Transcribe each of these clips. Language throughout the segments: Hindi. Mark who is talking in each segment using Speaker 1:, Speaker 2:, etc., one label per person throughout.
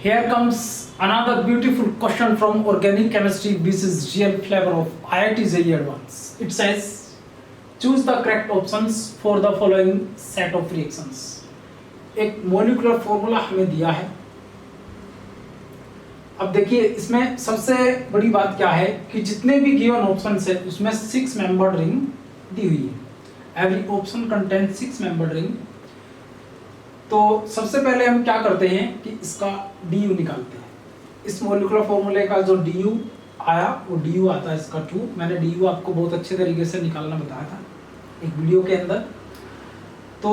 Speaker 1: Here comes another beautiful question from organic chemistry. This is real flavor of IIT JEE Advanced. It says, choose the correct options for the following set of reactions. एक मोलिकुलर फॉर्मूला हमें दिया है. अब देखिए इसमें सबसे बड़ी बात क्या है कि जितने भी गिवन ऑप्शंस है उसमें 6 मेंबर्ड रिंग दी हुई है. Every option contain 6 membered ring. तो सबसे पहले हम क्या करते हैं कि इसका डी यू निकालते हैं. इस मोलिकुलर फॉर्मूले का जो डी यू आया वो डी यू आता है इसका 2. मैंने डी यू आपको बहुत अच्छे तरीके से निकालना बताया था एक वीडियो के अंदर. तो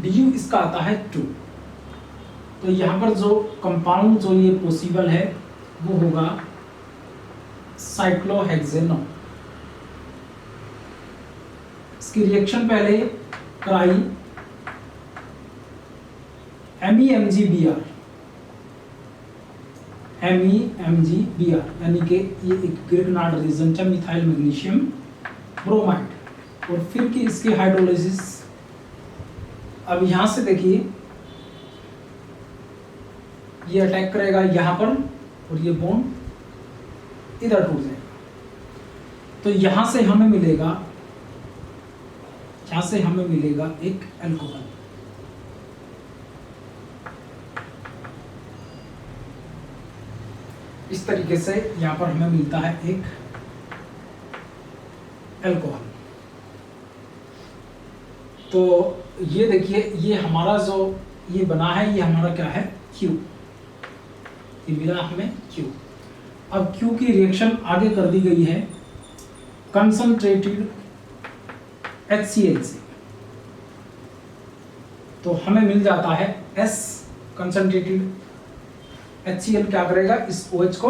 Speaker 1: डी यू इसका आता है 2. तो यहाँ पर जो कंपाउंड जो ये पॉसिबल है वो होगा साइक्लोहेक्सेनॉन. इसकी रिएक्शन पहले कराई MEmgBr यानी कि ये एक ग्रिग्नार्ड रिएजेंट है मिथाइल मैग्नीशियम ब्रोमाइड. और फिर की इसकी हाइड्रोलिसिस. अब यहां से देखिए ये अटैक करेगा यहाँ पर और ये बॉन्ड इधर टूट जाएगा. तो यहां से हमें मिलेगा एक अल्कोहल. इस तरीके से यहाँ पर हमें मिलता है एक अल्कोहल. तो ये देखिए ये हमारा जो ये बना है ये हमारा क्या है Q. ये मिला हमें Q. अब Q की रिएक्शन आगे कर दी गई है कंसंट्रेटेड HCl से. तो हमें मिल जाता है S. कंसंट्रेटेड HCl क्या करेगा इस OH को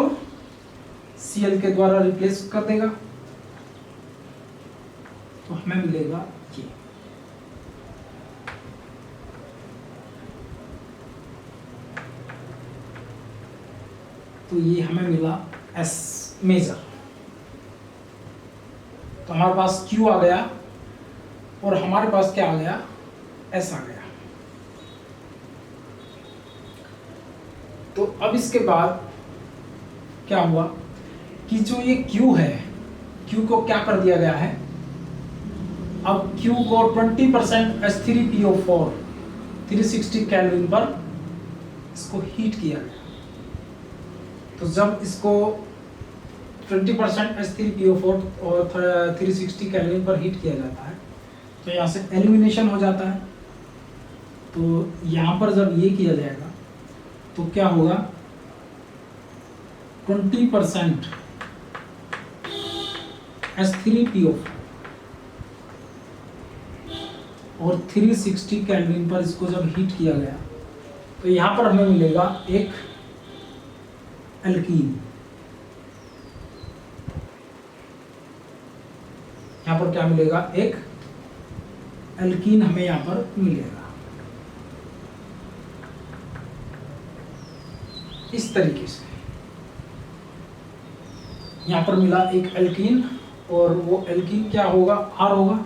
Speaker 1: Cl के द्वारा रिप्लेस कर देगा. तो हमें मिलेगा ये. तो ये हमें मिला S मेजर. तो हमारे पास Q आ गया और हमारे पास क्या आ गया S आ गया. तो अब इसके बाद क्या हुआ कि जो ये Q है Q को क्या कर दिया गया है. अब Q को 20% H3PO4 360 केल्विन पर इसको हीट किया गया. तो जब इसको 20% H3PO4 और 360 केल्विन पर हीट किया जाता है तो यहाँ से एलिमिनेशन हो जाता है. तो यहाँ पर जब ये किया जाएगा तो क्या होगा 20% H3PO और 360 केल्विन पर इसको जब हीट किया गया तो यहाँ पर हमें मिलेगा एक एल्कीन. यहाँ पर क्या मिलेगा एक एल्कीन हमें यहाँ पर मिलेगा. इस तरीके से यहाँ पर मिला एक एल्कीन और वो एल्कीन क्या होगा R होगा.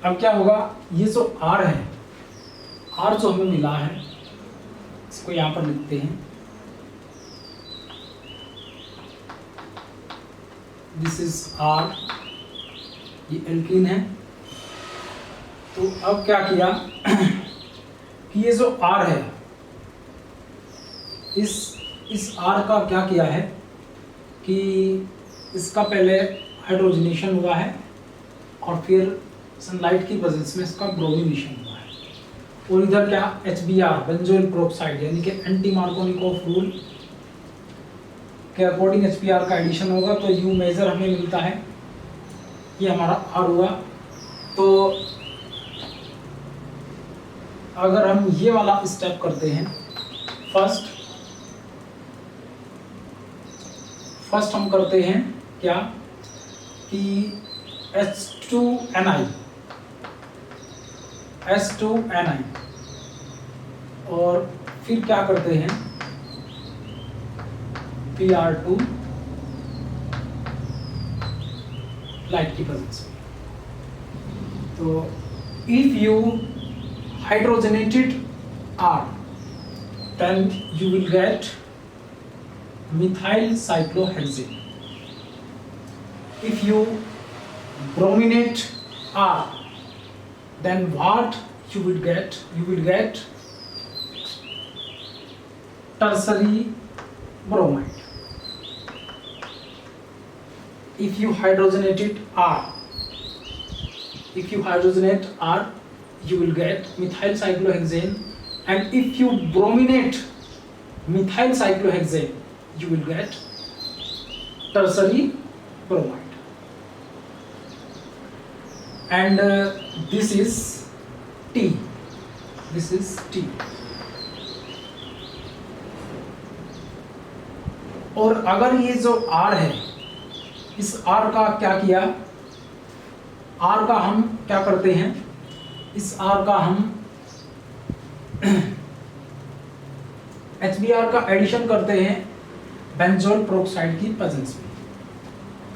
Speaker 1: अब क्या होगा ये जो R है R जो हमें मिला है इसको यहाँ पर लिखते हैं. This is R. ये एल्कीन है. तो अब क्या किया कि ये जो R है इस R का क्या किया है कि इसका पहले हाइड्रोजनेशन हुआ है और फिर सनलाइट की वजह में इसका ब्रोमिनेशन हुआ है. और इधर क्या HBr बेंजोइल पेरोक्साइड यानी कि एंटी मार्कोनिकोव रूल के अकॉर्डिंग HBr का एडिशन होगा. तो U मेजर हमें मिलता है. ये हमारा R हुआ. तो अगर हम ये वाला स्टेप करते हैं फर्स्ट हम करते हैं क्या कि H2Ni और फिर क्या करते हैं Pr2 लाइट की प्रेजेंस में। तो if you hydrogenated R, then you will get methyl cyclohexane. If you brominate R, then what you will get? You will get tertiary bromide. If you hydrogenated R, you will get methyl cyclohexane, and if you brominate methyl cyclohexane, you will get tertiary bromide. And this is T. और अगर ये जो R है, इस R का क्या किया, R का हम क्या करते हैं, इस R का हम HBr का एडिशन करते हैं बेंजोल पेरोक्साइड की प्रेजेंस में।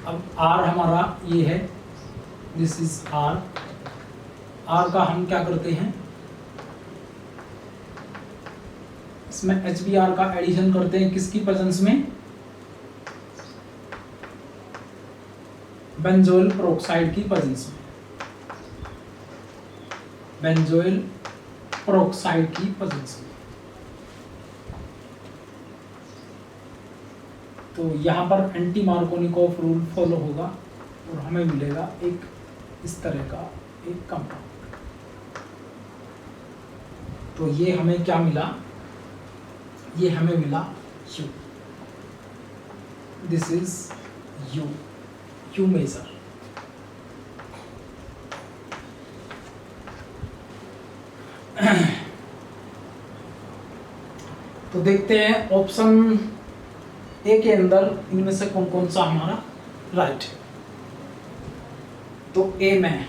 Speaker 1: अब R हमारा ये है, दिस इज R का हम क्या करते हैं, इसमें HBr का एडिशन करते हैं किसकी प्रेजेंस में, बेंजोल पेरोक्साइड की प्रेजेंस में, बेंजोल पेरोक्साइड की प्रेजेंस में। तो यहाँ पर एंटी मार्कोनिकोव रूल फॉलो होगा और हमें मिलेगा एक इस तरह का एक कंपाउंड। तो ये हमें क्या मिला, ये हमें मिला U, this is U major. तो देखते हैं ऑप्शन ए के अंदर इनमें से कौन कौन सा हमारा राइट है। तो ए में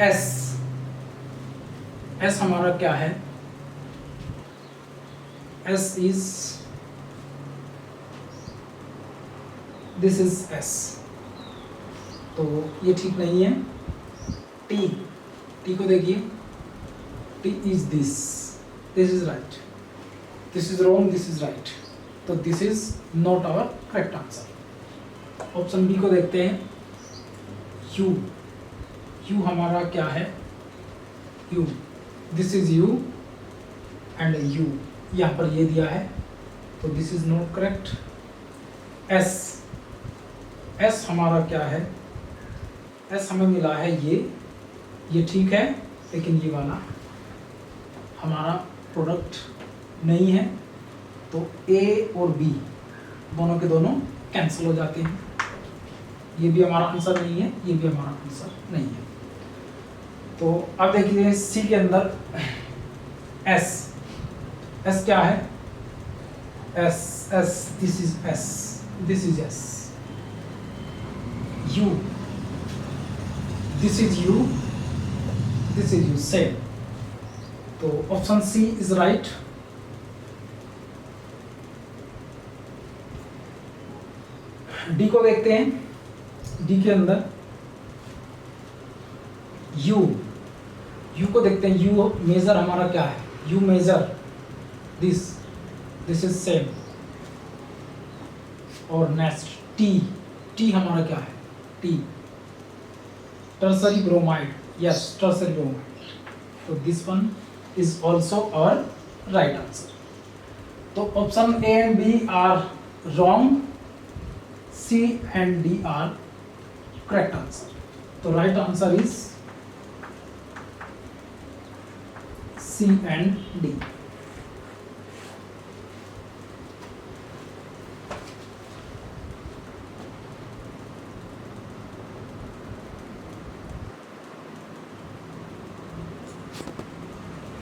Speaker 1: एस हमारा क्या है, S is, this is S, तो ये ठीक नहीं है। टी को देखिए, T is this is right, this is wrong, this is right, तो this is not our correct answer. Option B को देखते हैं, यू हमारा क्या है, U, this is U and U यहाँ पर ये दिया है, तो this is not correct. S हमारा क्या है, एस हमें मिला है ये ठीक है, लेकिन ये वाला हमारा प्रोडक्ट नहीं है, तो ए और बी दोनों के दोनों कैंसिल हो जाते हैं। ये भी हमारा आंसर नहीं है, ये भी हमारा आंसर नहीं है। तो अब देखिए सी के अंदर एस क्या है, S this is S, U, this is U same. तो option C is right. D को देखते हैं, डी के अंदर यू को देखते हैं, यू मेजर हमारा क्या है, U major this is same. और नेक्स्ट टी हमारा क्या है, T tertiary bromide, yes tertiary bromide, तो this one is also our right answer. तो option A and B are wrong, C and D are correct answer. तो right answer is C and D.